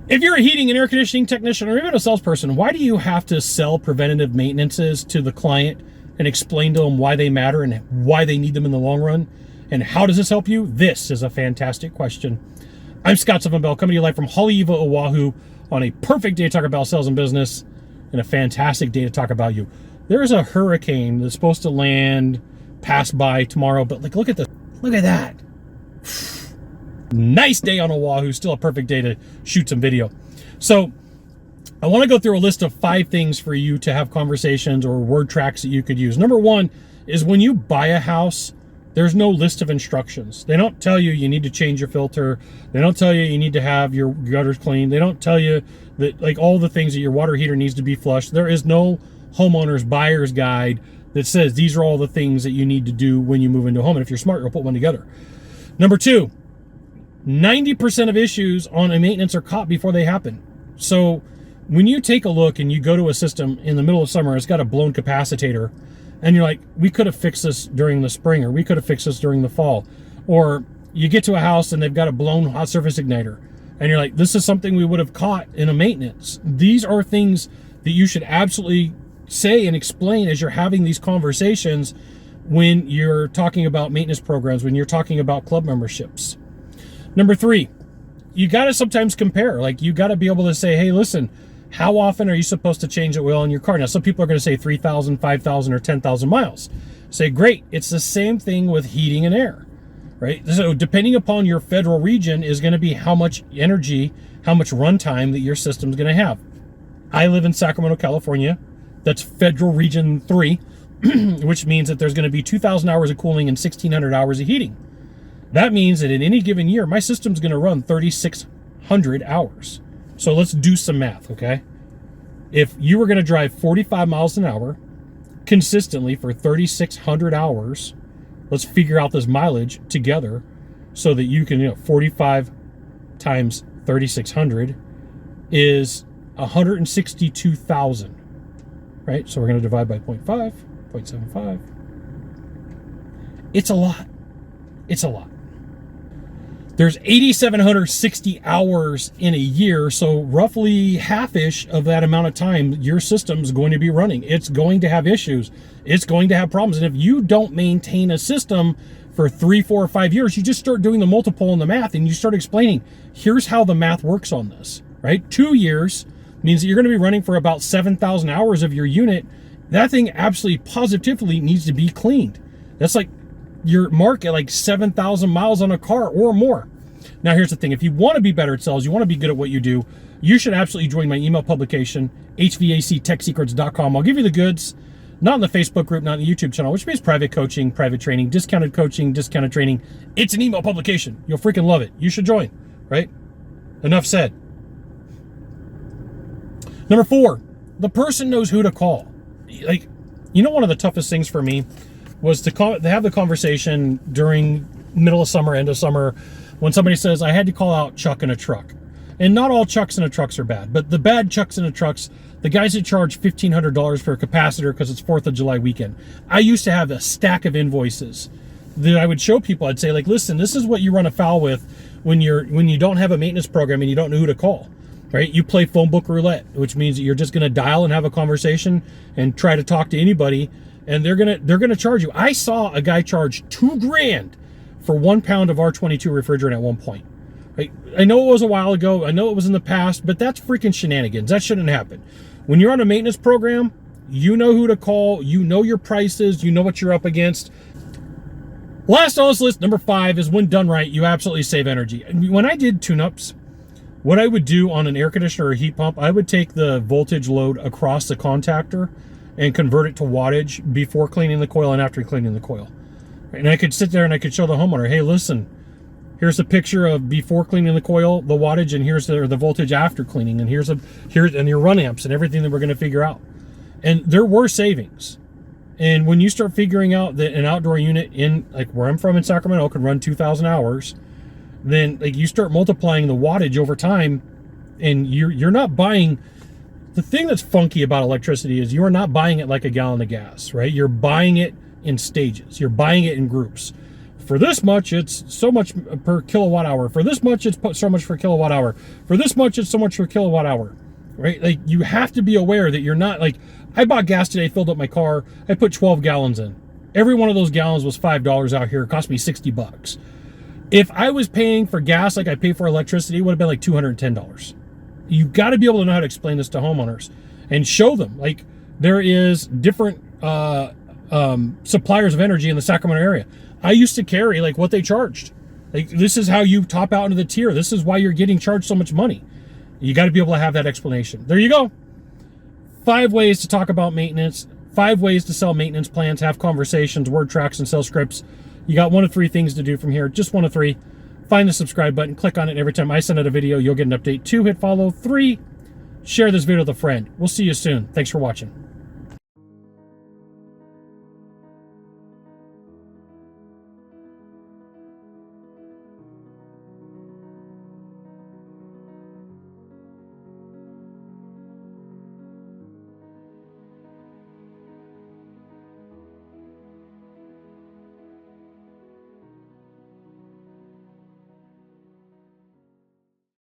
If you're a heating and air conditioning technician or even a salesperson, why do you have to sell preventative maintenances to the client and explain to them why they matter and why they need them in the long run? And how does this help you? This is a fantastic question. I'm Scott Sylvan coming to you live from Haleiwa, Oahu on a perfect day to talk about sales and business and a fantastic day to talk about you. There's a hurricane that's supposed to land, pass by tomorrow, but like, look at this. Look at that. Nice day on Oahu, still a perfect day to shoot some video. So I want to go through a list of 5 things for you to have conversations or word tracks that you could use. Number 1 is when you buy a house, there's no list of instructions. They don't tell you need to change your filter. They don't tell you need to have your gutters cleaned. They don't tell you that like all the things that your water heater needs to be flushed. There is no homeowner's buyer's guide that says these are all the things that you need to do when you move into a home. And if you're smart, you'll put one together. Number 2, 90% of issues on a maintenance are caught before they happen. So when you take a look and you go to a system in the middle of summer, it's got a blown capacitor, and you're like, we could have fixed this during the spring, or we could have fixed this during the fall. Or you get to a house and they've got a blown hot surface igniter, and you're like, this is something we would have caught in a maintenance. These are things that you should absolutely say and explain as you're having these conversations when you're talking about maintenance programs, when you're talking about club memberships. Number 3, you got to sometimes compare. Like, you got to be able to say, hey, listen, how often are you supposed to change the oil in your car? Now, some people are going to say 3,000, 5,000, or 10,000 miles. Say, great. It's the same thing with heating and air, right? So depending upon your federal region is going to be how much energy, how much runtime that your system's going to have. I live in Sacramento, California. That's federal region 3, which means that there's going to be 2,000 hours of cooling and 1,600 hours of heating. That means that in any given year, my system's going to run 3,600 hours. So let's do some math, okay? If you were going to drive 45 miles an hour consistently for 3,600 hours, let's figure out this mileage together so that you can, 45 times 3,600 is 162,000, right? So we're going to divide by 0.5, 0.75. It's a lot. It's a lot. There's 8,760 hours in a year, so roughly half-ish of that amount of time your system's going to be running. It's going to have issues. It's going to have problems. And if you don't maintain a system for 3, 4, or 5 years, you just start doing the multiple and the math, and you start explaining, here's how the math works on this, right? 2 years means that you're going to be running for about 7,000 hours of your unit. That thing absolutely positively needs to be cleaned. That's like your mark at like 7,000 miles on a car or more. Now, here's the thing. If you want to be better at sales, you want to be good at what you do, you should absolutely join my email publication, hvactechsecrets.com. I'll give you the goods, not in the Facebook group, not in the YouTube channel, which means private coaching, private training, discounted coaching, discounted training. It's an email publication. You'll freaking love it. You should join, right? Enough said. Number 4, the person knows who to call. Like, one of the toughest things for me was to have the conversation during middle of summer, end of summer, when somebody says, I had to call out Chuck in a truck. And not all Chucks in a trucks are bad, but the bad Chucks in a trucks, the guys that charge $1,500 for a capacitor because it's 4th of July weekend. I used to have a stack of invoices that I would show people. I'd say, like, listen, this is what you run afoul with when you don't have a maintenance program and you don't know who to call, right? You play phone book roulette, which means that you're just going to dial and have a conversation and try to talk to anybody, and they're gonna charge you. I saw a guy charge $2,000 for 1 pound of R22 refrigerant at one point. Right? I know it was a while ago. I know it was in the past, but that's freaking shenanigans. That shouldn't happen. When you're on a maintenance program, you know who to call. You know your prices. You know what you're up against. Last on this list, number 5, is when done right, you absolutely save energy. When I did tune-ups, what I would do on an air conditioner or heat pump, I would take the voltage load across the contactor and convert it to wattage before cleaning the coil and after cleaning the coil. And I could sit there and I could show the homeowner, hey, listen, here's a picture of before cleaning the coil, the wattage, and here's the voltage after cleaning, and here's your run amps and everything that we're going to figure out. And there were savings. And when you start figuring out that an outdoor unit in, like where I'm from in Sacramento, could run 2,000 hours, then like you start multiplying the wattage over time, and you're not buying. The thing that's funky about electricity is you are not buying it like a gallon of gas, right? You're buying it in stages. You're buying it in groups. for this much, it's so much per kilowatt hour. For this much, it's so much per kilowatt hour. For this much, it's so much per kilowatt hour, right? Like, you have to be aware that you're not, like, I bought gas today, filled up my car. I put 12 gallons in. Every one of those gallons was $5 out here. It cost me $60. If I was paying for gas like I pay for electricity, it would have been like $210. You got to be able to know how to explain this to homeowners and show them, like, there is different suppliers of energy in the Sacramento area. I used to carry like what they charged. Like, this is how you top out into the tier. This is why you're getting charged so much money. You got to be able to have that explanation. There you go. 5 ways to talk about maintenance. 5 ways to sell maintenance plans, have conversations, word tracks, and sell scripts. You got 1 of 3 things to do from here. Just 1 of 3. Find the subscribe button, click on it, and every time I send out a video, you'll get an update. 2, hit follow. 3, share this video with a friend. We'll see you soon. Thanks for watching.